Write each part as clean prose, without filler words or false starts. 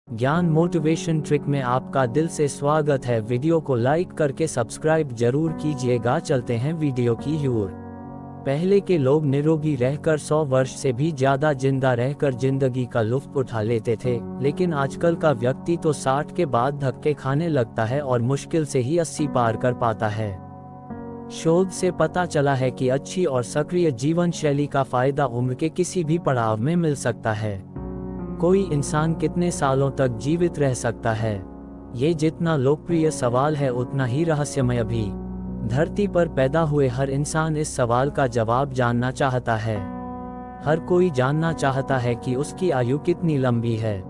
ज्ञान motivation trick में आपका दिल से स्वागत है। वीडियो को लाइक करके सब्सक्राइब जरूर कीजिएगा। चलते हैं वीडियो की ओर। पहले के लोग निरोगी रहकर 100 वर्ष से भी ज्यादा जिंदा रहकर जिंदगी का लुत्फ उठा लेते थे, लेकिन आजकल का व्यक्ति तो 60 के बाद धक्के खाने लगता है और मुश्किल से ही 80 पार कर पाता है। शोध से पता चला है कि अच्छी और सक्रिय जीवन शैली का फायदा उम्र के किसी भी पड़ाव में मिल सकता है। कोई इंसान कितने सालों तक जीवित रह सकता है? ये जितना लोकप्रिय सवाल है उतना ही रहस्यमय भी। धरती पर पैदा हुए हर इंसान इस सवाल का जवाब जानना चाहता है। हर कोई जानना चाहता है कि उसकी आयु कितनी लंबी है,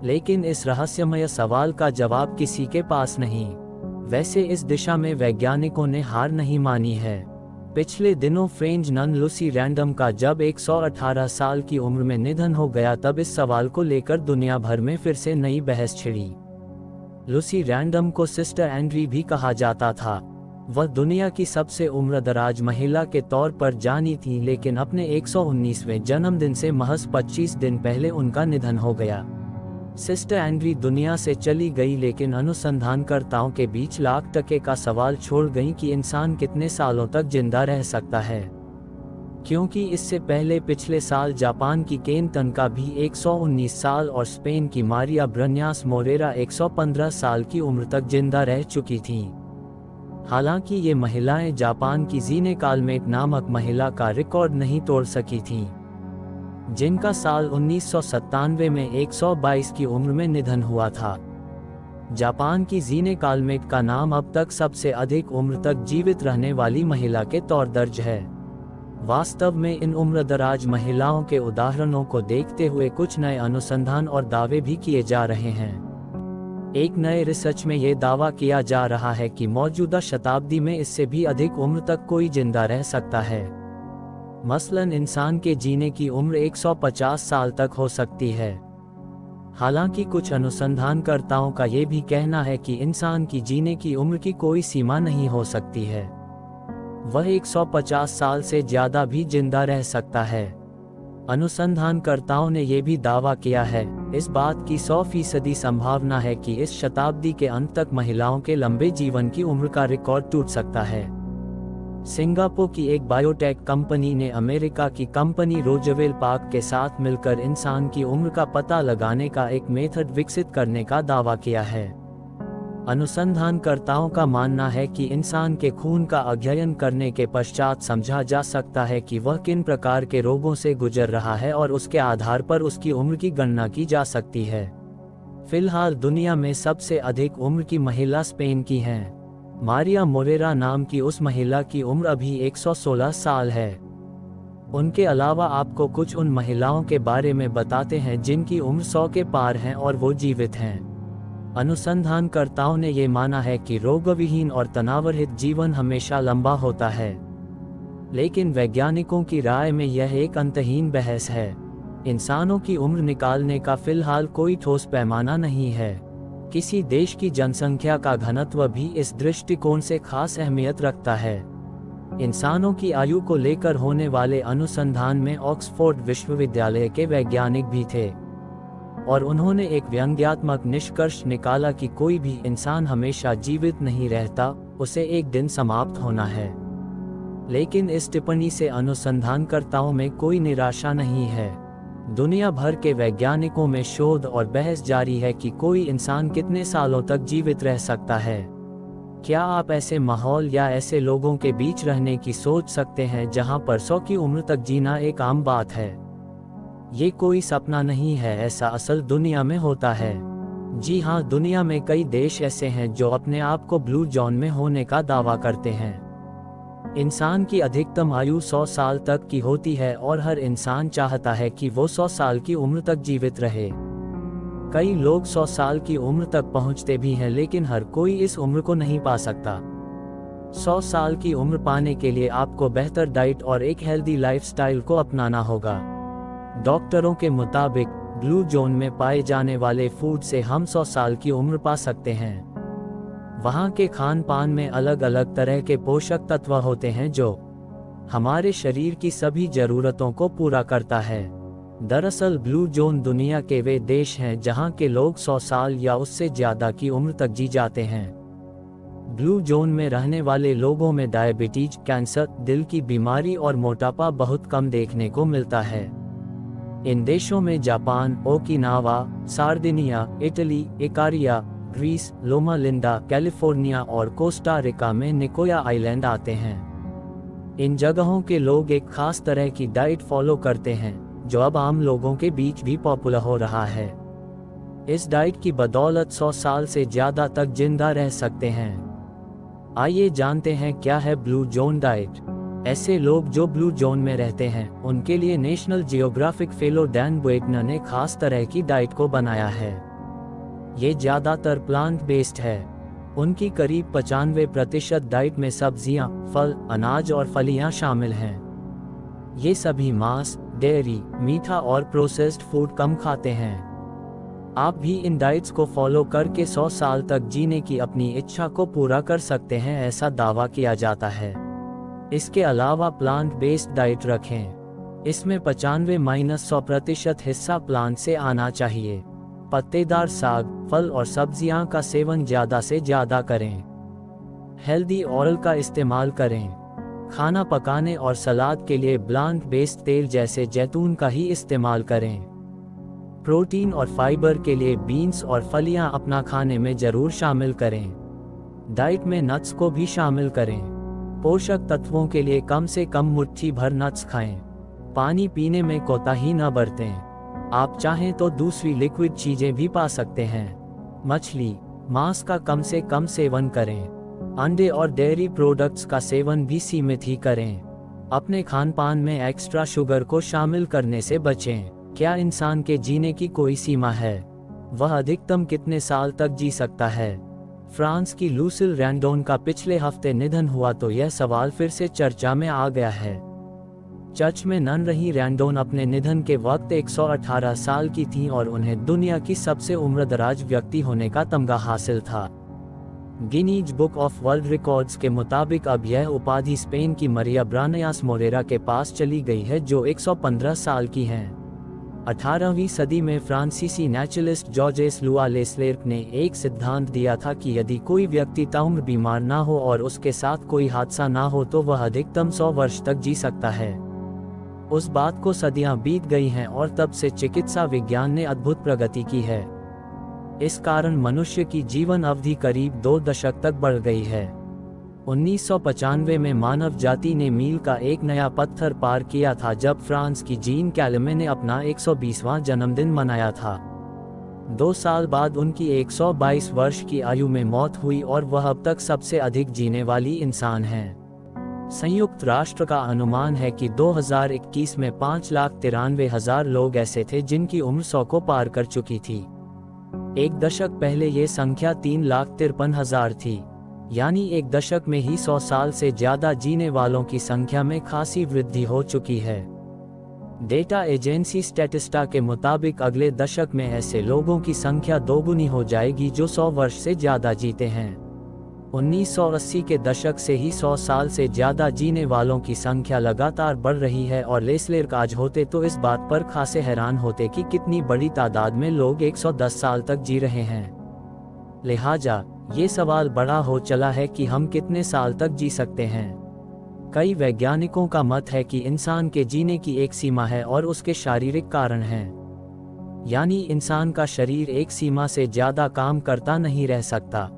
लेकिन इस रहस्यमय सवाल का जवाब किसी के पास नहीं। वैसे इस दिशा में वैज्ञानिकों ने हार नहीं मानी है। पिछले दिनों फ्रेंच नन लूसी रैंडम का जब 118 साल की उम्र में निधन हो गया, तब इस सवाल को लेकर दुनिया भर में फिर से नई बहस छिड़ी। लूसी रैंडम को सिस्टर एंड्री भी कहा जाता था। वह दुनिया की सबसे उम्रदराज महिला के तौर पर जानी थी, लेकिन अपने 119वें जन्मदिन से महज 25 दिन पहले उनका निधन हो गया। सिस्टर एंड्री दुनिया से चली गई, लेकिन अनुसंधानकर्ताओं के बीच लाख टके का सवाल छोड़ गई कि इंसान कितने सालों तक जिंदा रह सकता है, क्योंकि इससे पहले पिछले साल जापान की केन तनका भी 119 साल और स्पेन की मारिया ब्रन्यास मोरेरा 115 साल की उम्र तक जिंदा रह चुकी थीं। हालांकि ये महिलाएं जापान की जीने कालमेट नामक महिला का रिकॉर्ड नहीं तोड़ सकी थीं, जिनका साल 1997 में 122 की उम्र में निधन हुआ था। जापान की जीने कालमेट का नाम अब तक सबसे अधिक उम्र तक जीवित रहने वाली महिला के तौर दर्ज है। वास्तव में इन उम्रदराज महिलाओं के उदाहरणों को देखते हुए कुछ नए अनुसंधान और दावे भी किए जा रहे हैं। एक नए रिसर्च में ये दावा किया जा रहा है कि मौजूदा शताब्दी में इससे भी अधिक उम्र तक कोई जिंदा रह सकता है। मसलन इंसान के जीने की उम्र 150 साल तक हो सकती है। हालांकि कुछ अनुसंधानकर्ताओं का ये भी कहना है कि इंसान की जीने की उम्र की कोई सीमा नहीं हो सकती है। वह 150 साल से ज्यादा भी जिंदा रह सकता है। अनुसंधानकर्ताओं ने यह भी दावा किया है, इस बात की 100% संभावना है कि इस शताब्दी के अंत तक महिलाओं के लंबे जीवन की उम्र का रिकॉर्ड टूट सकता है। सिंगापुर की एक बायोटेक कंपनी ने अमेरिका की कंपनी रोजवेल पार्क के साथ मिलकर इंसान की उम्र का पता लगाने का एक मेथड विकसित करने का दावा किया है। अनुसंधानकर्ताओं का मानना है कि इंसान के खून का अध्ययन करने के पश्चात समझा जा सकता है कि वह किन प्रकार के रोगों से गुजर रहा है और उसके आधार पर उसकी उम्र की गणना की जा सकती है। फिलहाल दुनिया में सबसे अधिक उम्र की महिला स्पेन की हैं। मारिया मोरेरा नाम की उस महिला की उम्र अभी 116 साल है। उनके अलावा आपको कुछ उन महिलाओं के बारे में बताते हैं जिनकी उम्र 100 के पार है और वो जीवित हैं। अनुसंधानकर्ताओं ने ये माना है कि रोगविहीन और तनावरहित जीवन हमेशा लंबा होता है, लेकिन वैज्ञानिकों की राय में यह एक अंतहीन बहस है। इंसानों की उम्र निकालने का फिलहाल कोई ठोस पैमाना नहीं है। किसी देश की जनसंख्या का घनत्व भी इस दृष्टिकोण से खास अहमियत रखता है। इंसानों की आयु को लेकर होने वाले अनुसंधान में ऑक्सफोर्ड विश्वविद्यालय के वैज्ञानिक भी थे, और उन्होंने एक व्यंग्यात्मक निष्कर्ष निकाला कि कोई भी इंसान हमेशा जीवित नहीं रहता, उसे एक दिन समाप्त होना है। लेकिन इस टिप्पणी से अनुसंधानकर्ताओं में कोई निराशा नहीं है। दुनिया भर के वैज्ञानिकों में शोध और बहस जारी है कि कोई इंसान कितने सालों तक जीवित रह सकता है। क्या आप ऐसे माहौल या ऐसे लोगों के बीच रहने की सोच सकते हैं जहां पर 100 की उम्र तक जीना एक आम बात है? ये कोई सपना नहीं है, ऐसा असल दुनिया में होता है। जी हाँ, दुनिया में कई देश ऐसे हैं जो अपने आप को ब्लू जोन में होने का दावा करते हैं। इंसान की अधिकतम आयु 100 साल तक की होती है और हर इंसान चाहता है कि वो 100 साल की उम्र तक जीवित रहे। कई लोग 100 साल की उम्र तक पहुंचते भी हैं, लेकिन हर कोई इस उम्र को नहीं पा सकता। 100 साल की उम्र पाने के लिए आपको बेहतर डाइट और एक हेल्दी लाइफस्टाइल को अपनाना होगा। डॉक्टरों के मुताबिक ब्लू जोन में पाए जाने वाले फूड से हम 100 साल की उम्र पा सकते हैं। वहाँ के खान पान में अलग अलग तरह के पोषक तत्व होते हैं जो हमारे शरीर की सभी जरूरतों को पूरा करता है। दरअसल ब्लू जोन दुनिया के वे देश हैं जहां के लोग 100 साल या उससे ज़्यादा की उम्र तक जी जाते हैं। ब्लू जोन में रहने वाले लोगों में डायबिटीज, कैंसर, दिल की बीमारी और मोटापा बहुत कम देखने को मिलता है। इन देशों में Japan, Okinawa, Sardinia, Italy, Ikaria, Greece, Loma Linda, California और कोस्टा रिका में निकोया आइलैंड आते हैं। इन जगहों के लोग एक खास तरह की डाइट फॉलो करते हैं जो अब आम लोगों के बीच भी पॉपुलर हो रहा है। इस डाइट की बदौलत 100 साल से ज़्यादा तक जिंदा रह सकते हैं। आइए जानते हैं क्या है ब्लू जोन डाइट। ऐसे लोग जो ब्लू जोन में रहते हैं उनके लिए नेशनल जियोग्राफिक फेलो डैन बुएटनर ने खास तरह की डाइट को बनाया है। ये ज़्यादातर प्लांट बेस्ड है। उनकी करीब 95% डाइट में सब्जियां, फल, अनाज और फलियां शामिल हैं। ये सभी मांस, डेयरी, मीठा और प्रोसेस्ड फूड कम खाते हैं। आप भी इन डाइट्स को फॉलो करके 100 साल तक जीने की अपनी इच्छा को पूरा कर सकते हैं, ऐसा दावा किया जाता है। इसके अलावा प्लांट बेस्ड डाइट रखें। इसमें 95-100% हिस्सा प्लांट से आना चाहिए। पत्तेदार साग, फल और सब्जियां का सेवन ज़्यादा से ज़्यादा करें। हेल्दी ऑयल का इस्तेमाल करें। खाना पकाने और सलाद के लिए प्लांट बेस्ड तेल जैसे जैतून का ही इस्तेमाल करें। प्रोटीन और फाइबर के लिए बीन्स और फलियां अपना खाने में ज़रूर शामिल करें। डाइट में नट्स को भी शामिल करें। पोषक तत्वों के लिए कम से कम मुट्ठी भर नट्स खाएं। पानी पीने में कोताही न बरतें। आप चाहें तो दूसरी लिक्विड चीज़ें भी पा सकते हैं। मछली, मांस का कम से कम सेवन करें। अंडे और डेयरी प्रोडक्ट्स का सेवन भी सीमित ही करें। अपने खानपान में एक्स्ट्रा शुगर को शामिल करने से बचें। क्या इंसान के जीने की कोई सीमा है? वह अधिकतम कितने साल तक जी सकता है? फ्रांस की लूसिल रैंडोन का पिछले हफ्ते निधन हुआ तो यह सवाल फिर से चर्चा में आ गया है। चर्च में नन रही रैंडोन अपने निधन के वक्त 118 साल की थीं और उन्हें दुनिया की सबसे उम्रदराज व्यक्ति होने का तमगा हासिल था। Guinness book of world records के मुताबिक अब यह उपाधि स्पेन की मरिया ब्रानयास मोरेरा के पास चली गई है जो 115 साल की हैं। 18वीं सदी में फ्रांसीसी नेचुरलिस्ट जॉर्जेस लुआ लेस्लेर्क ने एक सिद्धांत दिया था कि यदि कोई व्यक्ति ताउम्र बीमार ना हो और उसके साथ कोई हादसा ना हो तो वह अधिकतम 100 वर्ष तक जी सकता है। उस बात को सदियां बीत गई हैं और तब से चिकित्सा विज्ञान ने अद्भुत प्रगति की है। इस कारण मनुष्य की जीवन अवधि करीब 2 दशक तक बढ़ गई है। 1995 में मानव जाति ने मील का एक नया पत्थर पार किया था जब फ्रांस की जीन कैलमे ने अपना 120वां जन्मदिन मनाया था। 2 साल बाद उनकी 122 वर्ष की आयु में मौत हुई और वह अब तक सबसे अधिक जीने वाली इंसान हैं। संयुक्त राष्ट्र का अनुमान है कि 2021 में 5,93,000 लोग ऐसे थे जिनकी उम्र 100 को पार कर चुकी थी। एक दशक पहले ये संख्या 3,53,000 थी। यानी एक दशक में ही 100 साल से ज़्यादा जीने वालों की संख्या में खासी वृद्धि हो चुकी है। डेटा एजेंसी स्टैटिस्टा के मुताबिक अगले दशक में ऐसे लोगों की संख्या दोगुनी हो जाएगी जो 100 वर्ष से ज़्यादा जीते हैं। 1980 के दशक से ही 100 साल से ज़्यादा जीने वालों की संख्या लगातार बढ़ रही है और लेस्लेर्क आज होते तो इस बात पर खासे हैरान होते कि कितनी बड़ी तादाद में लोग 110 साल तक जी रहे हैं। लिहाजा ये सवाल बड़ा हो चला है कि हम कितने साल तक जी सकते हैं। कई वैज्ञानिकों का मत है कि इंसान के जीने की एक सीमा है और उसके शारीरिक कारण हैं। यानी इंसान का शरीर एक सीमा से ज़्यादा काम करता नहीं रह सकता।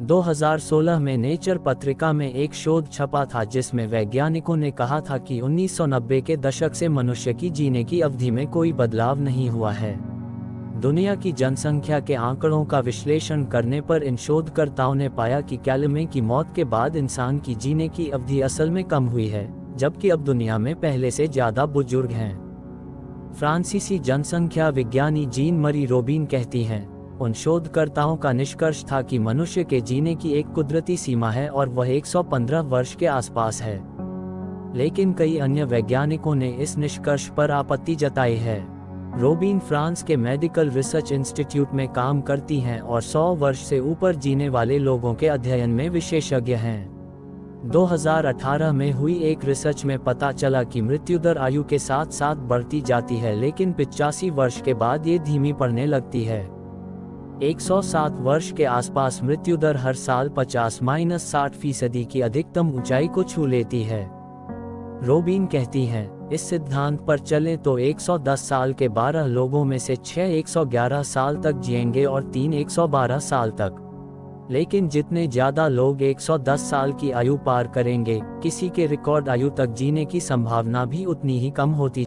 2016 में नेचर पत्रिका में एक शोध छपा था जिसमें वैज्ञानिकों ने कहा था कि 1990 के दशक से मनुष्य की जीने की अवधि में कोई बदलाव नहीं हुआ है। दुनिया की जनसंख्या के आंकड़ों का विश्लेषण करने पर इन शोधकर्ताओं ने पाया कि कैलमे की मौत के बाद इंसान की जीने की अवधि असल में कम हुई है, जबकि अब दुनिया में पहले से ज़्यादा बुजुर्ग हैं। फ्रांसीसी जनसंख्या विज्ञानी जीन मरी रोबिन कहती हैं, उन शोधकर्ताओं का निष्कर्ष था कि मनुष्य के जीने की एक कुदरती सीमा है और वह 115 वर्ष के आसपास है। लेकिन कई अन्य वैज्ञानिकों ने इस निष्कर्ष पर आपत्ति जताई है। रोबिन फ्रांस के मेडिकल रिसर्च इंस्टीट्यूट में काम करती हैं और 100 वर्ष से ऊपर जीने वाले लोगों के अध्ययन में विशेषज्ञ हैं। 2018 में हुई एक रिसर्च में पता चला कि मृत्यु दर आयु के साथ साथ बढ़ती जाती है, लेकिन 85 वर्ष के बाद ये धीमी पड़ने लगती है। 107 वर्ष के आसपास मृत्यु दर हर साल 50-60% की अधिकतम ऊंचाई को छू लेती है। रोबिन कहती हैं, इस सिद्धांत पर चलें तो 110 साल के 12 लोगों में से 6 111 साल तक जिएंगे और 3 112 साल तक। लेकिन जितने ज़्यादा लोग 110 साल की आयु पार करेंगे, किसी के रिकॉर्ड आयु तक जीने की संभावना भी उतनी ही कम होती